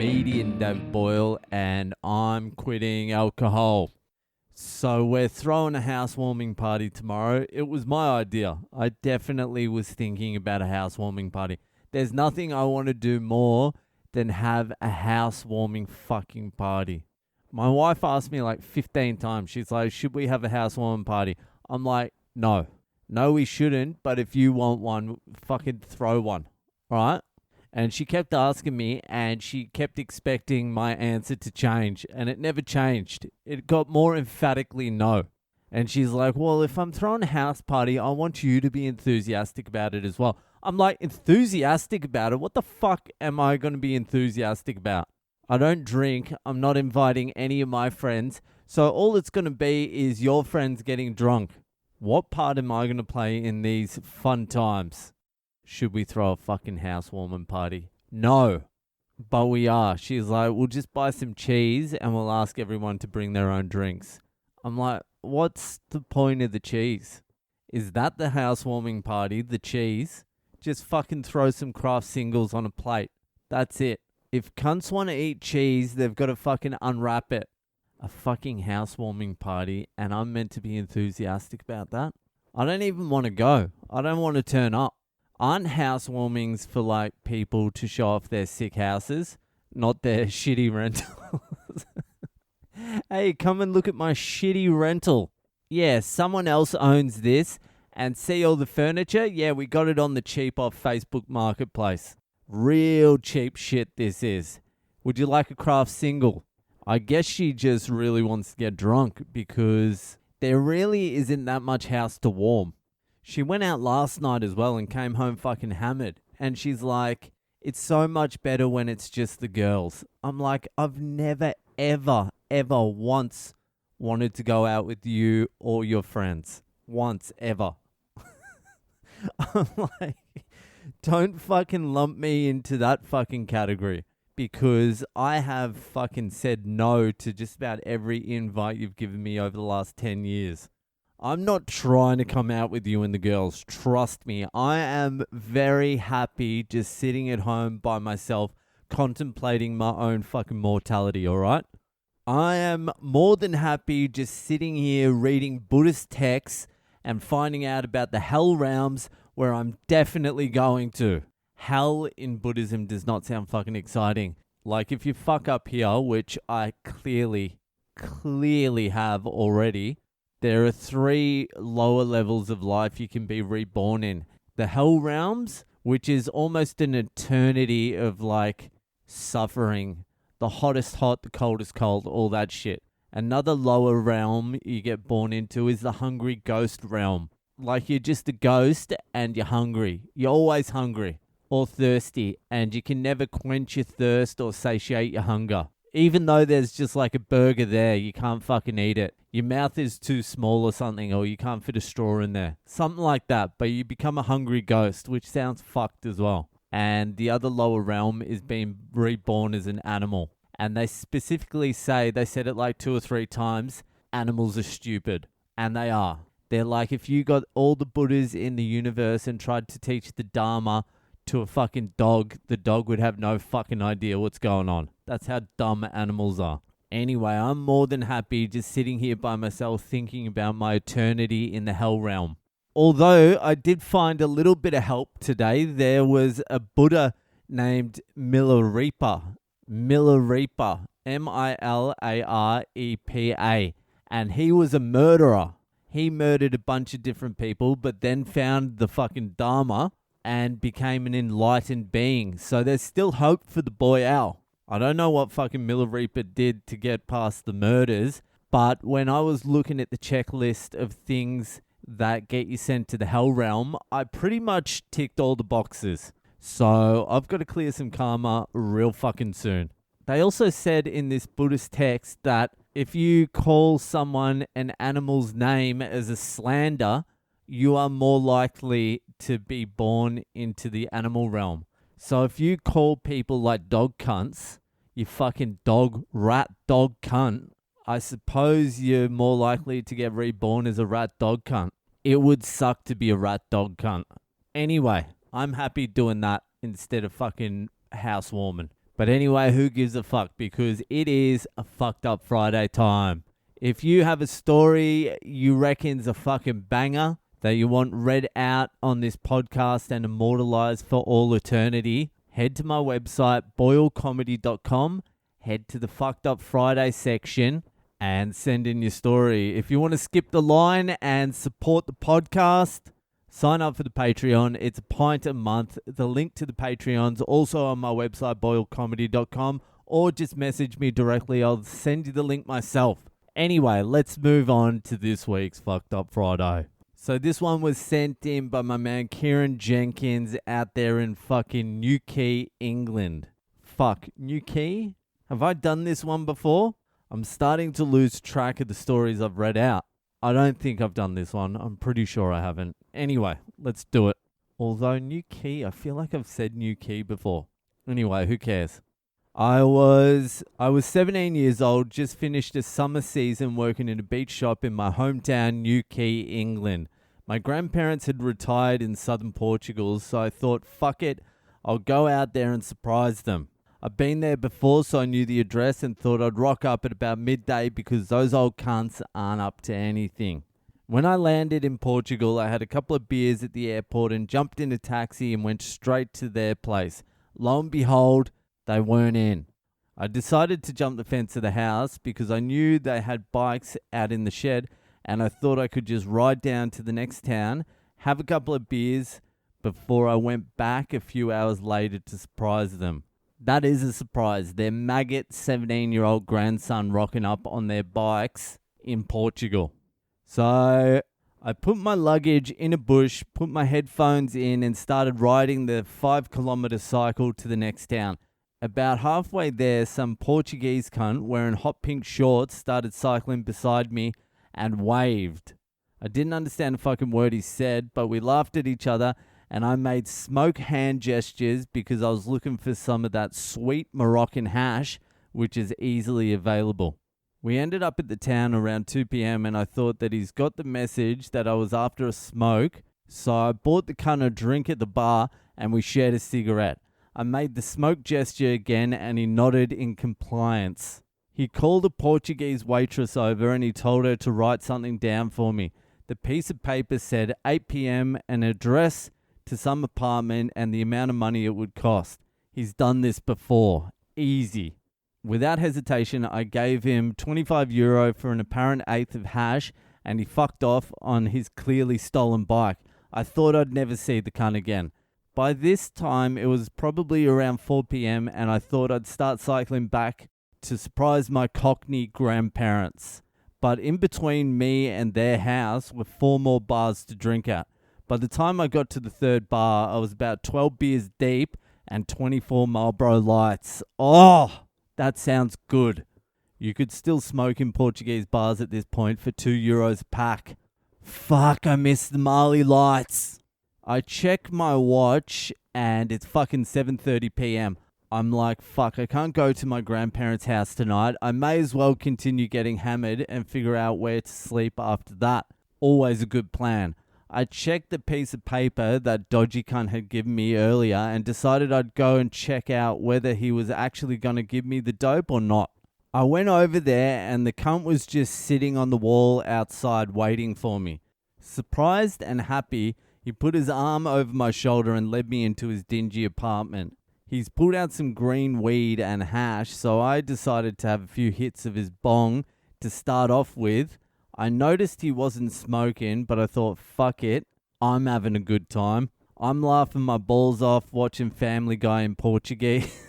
comedian David Boyle, and I'm quitting alcohol. So we're throwing a housewarming party tomorrow. It was my idea. I definitely was thinking about a housewarming party. There's nothing I want to do more than have a housewarming fucking party. My wife asked me like 15 times. She's like, should we have a housewarming party? I'm like, no. No, we shouldn't. But if you want one, fucking throw one. All right? And she kept asking me, and she kept expecting my answer to change, and it never changed. It got more emphatically no. And she's like, well, if I'm throwing a house party, I want you to be enthusiastic about it as well. I'm like, enthusiastic about it? What the fuck am I going to be enthusiastic about? I don't drink. I'm not inviting any of my friends. So all it's going to be is your friends getting drunk. What part am I going to play in these fun times? Should we throw a fucking housewarming party? No, but we are. She's like, we'll just buy some cheese and we'll ask everyone to bring their own drinks. I'm like, what's the point of the cheese? Is that the housewarming party, the cheese? Just fucking throw some craft singles on a plate. That's it. If cunts want to eat cheese, they've got to fucking unwrap it. A fucking housewarming party, and I'm meant to be enthusiastic about that? I don't even want to go. I don't want to turn up. Aren't housewarmings for like people to show off their sick houses, not their shitty rentals? Hey, come and look at my shitty rental. Yeah, someone else owns this, and see all the furniture? Yeah, we got it on the cheap off Facebook Marketplace. Real cheap shit this is. Would you like a craft single? I guess she just really wants to get drunk because there really isn't that much house to warm. She went out last night as well and came home fucking hammered. And she's like, it's so much better when it's just the girls. I'm like, I've never, ever once wanted to go out with you or your friends. Once, ever. I'm like, don't fucking lump me into that fucking category. Because I have fucking said no to just about every invite you've given me over the last 10 years. I'm not trying to come out with you and the girls. Trust me. I am very happy just sitting at home by myself, contemplating my own fucking mortality, alright? I am more than happy just sitting here reading Buddhist texts and finding out about the hell realms where I'm definitely going to. Hell in Buddhism does not sound fucking exciting. Like if you fuck up here, which I clearly have already, there are 3 lower levels of life you can be reborn in. The hell realms, which is almost an eternity of like suffering. The hottest hot, the coldest cold, all that shit. Another lower realm you get born into is the hungry ghost realm. Like you're just a ghost and you're hungry. You're always hungry or thirsty, and you can never quench your thirst or satiate your hunger. Even though there's just like a burger there, you can't fucking eat it. Your mouth is too small or something, or you can't fit a straw in there. Something like that, but you become a hungry ghost, which sounds fucked as well. And the other lower realm is being reborn as an animal. And they specifically say, they said it like 2 or 3 times, animals are stupid. And they are. They're like, if you got all the Buddhas in the universe and tried to teach the Dharma to a fucking dog, the dog would have no fucking idea what's going on. That's how dumb animals are. Anyway, I'm more than happy just sitting here by myself thinking about my eternity in the hell realm. Although I did find a little bit of help today. There was a Buddha named Milarepa. Milarepa. Milarepa. And he was a murderer. He murdered a bunch of different people, but then found the fucking Dharma and became an enlightened being. So there's still hope for the boy Al. I don't know what fucking Milarepa did to get past the murders, but when I was looking at the checklist of things that get you sent to the hell realm, I pretty much ticked all the boxes. So I've got to clear some karma real fucking soon. They also said in this Buddhist text that if you call someone an animal's name as a slander, you are more likely to be born into the animal realm. So if you call people like dog cunts, you fucking dog, rat, dog cunt, I suppose you're more likely to get reborn as a rat, dog cunt. It would suck to be a rat, dog cunt. Anyway, I'm happy doing that instead of fucking housewarming. But anyway, who gives a fuck? Because it is a fucked up Friday time. If you have a story you reckon's a fucking banger that you want read out on this podcast and immortalized for all eternity, head to my website, boylecomedy.com, head to the Fucked Up Friday section and send in your story. If you want to skip the line and support the podcast, sign up for the Patreon. It's a pint a month. The link to the Patreon's also on my website, boylecomedy.com, or just message me directly. I'll send you the link myself. Anyway, let's move on to this week's Fucked Up Friday. So this one was sent in by my man Kieran Jenkins out there in fucking Newquay, England. Fuck, Newquay? Have I done this one before? I'm starting to lose track of the stories I've read out. I don't think I've done this one. I'm pretty sure I haven't. Anyway, let's do it. Although Newquay, I feel like I've said Newquay before. Anyway, who cares? I was 17 years old, just finished a summer season working in a beach shop in my hometown, Newquay, England. My grandparents had retired in southern Portugal, so I thought, fuck it, I'll go out there and surprise them. I've been there before, so I knew the address and thought I'd rock up at about midday because those old cunts aren't up to anything. When I landed in Portugal, I had a couple of beers at the airport and jumped in a taxi and went straight to their place. Lo and behold, they weren't in. I decided to jump the fence of the house because I knew they had bikes out in the shed and I thought I could just ride down to the next town, have a couple of beers before I went back a few hours later to surprise them. That is a surprise. Their maggot 17-year-old grandson rocking up on their bikes in Portugal. So I put my luggage in a bush, put my headphones in and started riding the 5-kilometer cycle to the next town. About halfway there, some Portuguese cunt wearing hot pink shorts started cycling beside me and waved. I didn't understand a fucking word he said, but we laughed at each other and I made smoke hand gestures because I was looking for some of that sweet Moroccan hash, which is easily available. We ended up at the town around 2 p.m. and I thought that he's got the message that I was after a smoke, so I bought the cunt a drink at the bar and we shared a cigarette. I made the smoke gesture again and he nodded in compliance. He called a Portuguese waitress over and he told her to write something down for me. The piece of paper said 8 p.m. an address to some apartment and the amount of money it would cost. He's done this before. Easy. Without hesitation, I gave him €25 for an apparent eighth of hash and he fucked off on his clearly stolen bike. I thought I'd never see the cunt again. By this time, it was probably around 4 p.m. and I thought I'd start cycling back to surprise my Cockney grandparents. But in between me and their house were 4 more bars to drink at. By the time I got to the third bar, I was about 12 beers deep and 24 Marlboro Lights. Oh, that sounds good. You could still smoke in Portuguese bars at this point for €2 a pack. Fuck, I miss the Marley Lights. I check my watch and it's fucking 7:30 p.m. I'm like, fuck, I can't go to my grandparents' house tonight. I may as well continue getting hammered and figure out where to sleep after that. Always a good plan. I checked the piece of paper that dodgy cunt had given me earlier and decided I'd go and check out whether he was actually going to give me the dope or not. I went over there and the cunt was just sitting on the wall outside waiting for me. Surprised and happy, he put his arm over my shoulder and led me into his dingy apartment. He's pulled out some green weed and hash, so I decided to have a few hits of his bong to start off with. I noticed he wasn't smoking, but I thought, fuck it, I'm having a good time. I'm laughing my balls off watching Family Guy in Portuguese.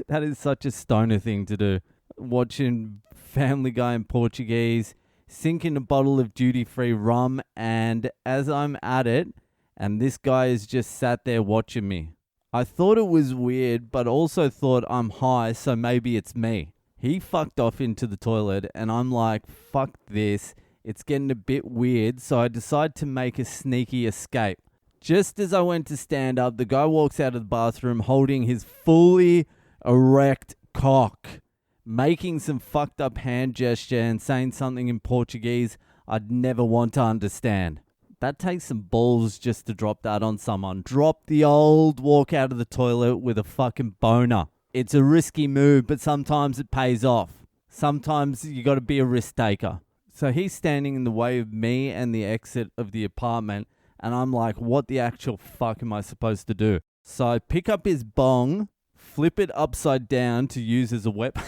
That is such a stoner thing to do. Watching Family Guy in Portuguese, sinking a bottle of duty-free rum, and as I'm at it, and this guy is just sat there watching me. I thought it was weird, but also thought I'm high, so maybe it's me. He fucked off into the toilet and I'm like, fuck this. It's getting a bit weird, so I decide to make a sneaky escape. Just as I went to stand up, the guy walks out of the bathroom holding his fully erect cock, making some fucked up hand gesture and saying something in Portuguese I'd never want to understand. That takes some balls just to drop that on someone. Drop the old walk out of the toilet with a fucking boner. It's a risky move, but sometimes it pays off. Sometimes you got to be a risk taker. So he's standing in the way of me and the exit of the apartment, and I'm like, what the actual fuck am I supposed to do? So I pick up his bong, flip it upside down to use as a weapon,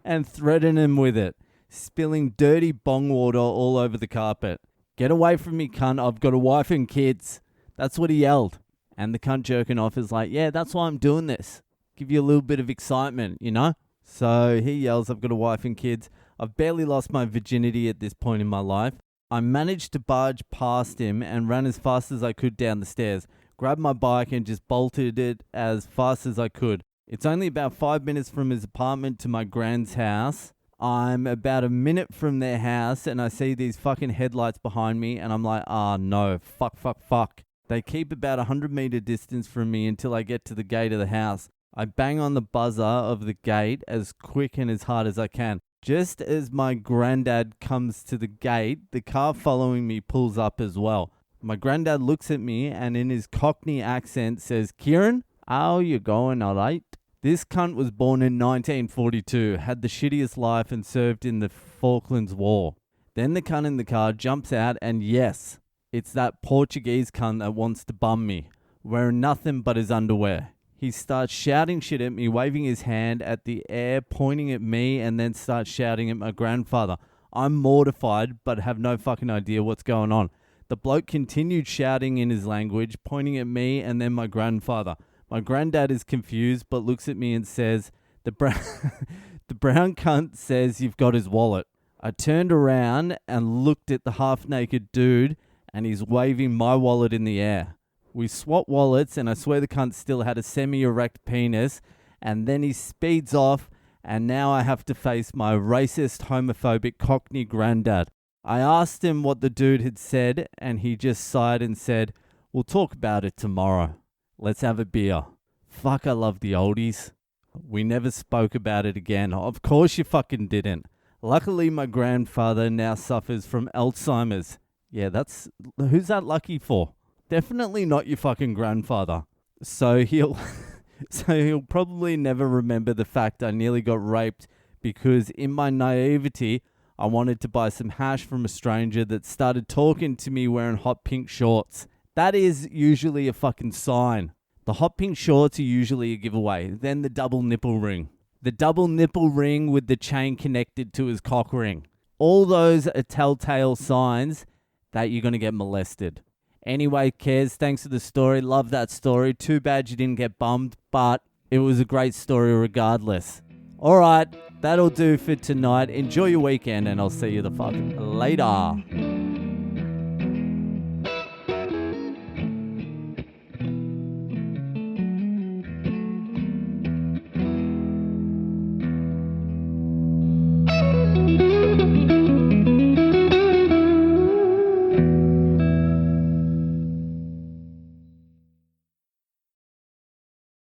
and threaten him with it, spilling dirty bong water all over the carpet. Get away from me, cunt. I've got a wife and kids. That's what he yelled. And the cunt jerking off is like, yeah, that's why I'm doing this. Give you a little bit of excitement, you know? So he yells, I've got a wife and kids. I've barely lost my virginity at this point in my life. I managed to barge past him and ran as fast as I could down the stairs, grabbed my bike and just bolted it as fast as I could. It's only about 5 minutes from his apartment to my grand's house. I'm about a minute from their house and I see these fucking headlights behind me and I'm like, no, fuck. They keep about 100-meter distance from me until I get to the gate of the house. I bang on the buzzer of the gate as quick and as hard as I can. Just as my granddad comes to the gate, the car following me pulls up as well. My granddad looks at me and in his Cockney accent says, Kieran, how you going, all right? This cunt was born in 1942, had the shittiest life and served in the Falklands War. Then the cunt in the car jumps out and yes, it's that Portuguese cunt that wants to bum me, wearing nothing but his underwear. He starts shouting shit at me, waving his hand at the air, pointing at me, and then starts shouting at my grandfather. I'm mortified, but have no fucking idea what's going on. The bloke continued shouting in his language, pointing at me and then my grandfather. My granddad is confused, but looks at me and says, the brown cunt says you've got his wallet. I turned around and looked at the half-naked dude, and he's waving my wallet in the air. We swapped wallets, and I swear the cunt still had a semi-erect penis, and then he speeds off, and now I have to face my racist, homophobic Cockney granddad. I asked him what the dude had said, and he just sighed and said, we'll talk about it tomorrow. Let's have a beer. Fuck, I love the oldies. We never spoke about it again. Of course you fucking didn't. Luckily, my grandfather now suffers from Alzheimer's. Yeah, who's that lucky for? Definitely not your fucking grandfather. So he'll probably never remember the fact I nearly got raped because in my naivety, I wanted to buy some hash from a stranger that started talking to me wearing hot pink shorts. That is usually a fucking sign. The hot pink shorts are usually a giveaway. Then the double nipple ring. The double nipple ring with the chain connected to his cock ring. All those are telltale signs that you're going to get molested. Anyway, Kez, thanks for the story. Love that story. Too bad you didn't get bummed, but it was a great story regardless. All right, that'll do for tonight. Enjoy your weekend, and I'll see you the fuck later.